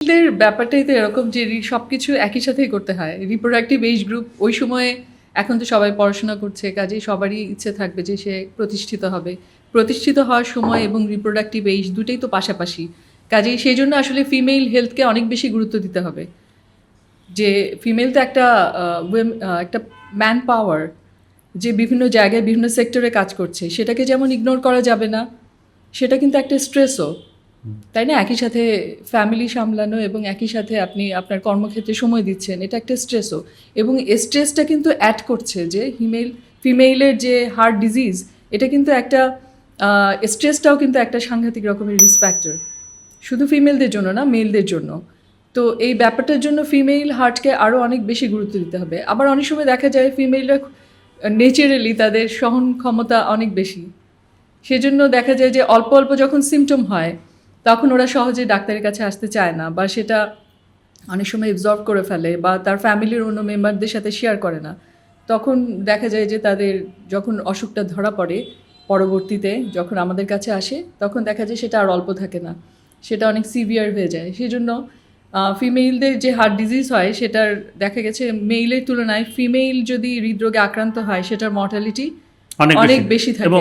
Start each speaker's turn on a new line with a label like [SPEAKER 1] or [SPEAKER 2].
[SPEAKER 1] এদের ব্যাপারটাই তো এরকম যে সবকিছু একই সাথেই করতে হয়। রিপ্রোডাক্টিভ এজ গ্রুপ ওই সময়ে, এখন তো সবাই পড়াশোনা করছে, কাজেই সবারই ইচ্ছে থাকবে যে সে প্রতিষ্ঠিত হবে। প্রতিষ্ঠিত হওয়ার সময় এবং রিপ্রোডাক্টিভ এজ দুটোই তো পাশাপাশি। কাজেই সেই জন্য আসলে ফিমেল হেলথকে অনেক বেশি গুরুত্ব দিতে হবে। যে ফিমেল তো একটা ম্যান পাওয়ার, যে বিভিন্ন জায়গায় বিভিন্ন সেক্টরে কাজ করছে, সেটাকে যেমন ইগনোর করা যাবে না, সেটা কিন্তু একটা স্ট্রেসও, তাই না? একই সাথে ফ্যামিলি সামলানো এবং একই সাথে আপনি আপনার কর্মক্ষেত্রে সময় দিচ্ছেন, এটা একটা স্ট্রেসও। এবং স্ট্রেসটা কিন্তু অ্যাড করছে যে ফিমেইলের যে হার্ট ডিজিজ, এটা কিন্তু একটা স্ট্রেসটাও কিন্তু একটা সাংঘাতিক রকমের রিস্ক ফ্যাক্টর, শুধু ফিমেলদের জন্য না, মেলদের জন্য। তো এই ব্যাপারটার জন্য ফিমেল হার্টকে আরও অনেক বেশি গুরুত্ব দিতে হবে। আবার অনেক সময় দেখা যায় ফিমেলরা নেচারালি তাদের সহন ক্ষমতা অনেক বেশি, সেজন্য দেখা যায় যে অল্প অল্প যখন সিমটম হয় তখন ওরা সহজে ডাক্তারের কাছে আসতে চায় না, বা সেটা অনেক সময় অ্যাবজর্ব করে ফেলে, বা তার ফ্যামিলির অন্য মেম্বারদের সাথে শেয়ার করে না। তখন দেখা যায় যে তাদের যখন অসুখটা ধরা পড়ে, পরবর্তীতে যখন আমাদের কাছে আসে, তখন দেখা যায় সেটা আর অল্প থাকে না, সেটা অনেক সিভিয়ার হয়ে যায়। সেই জন্য ফিমেইলদের যে হার্ট ডিজিজ হয়, সেটার দেখা গেছে মেইলের তুলনায় ফিমেইল যদি হৃদরোগে আক্রান্ত হয়, সেটার মর্টালিটি অনেক বেশি থাকে।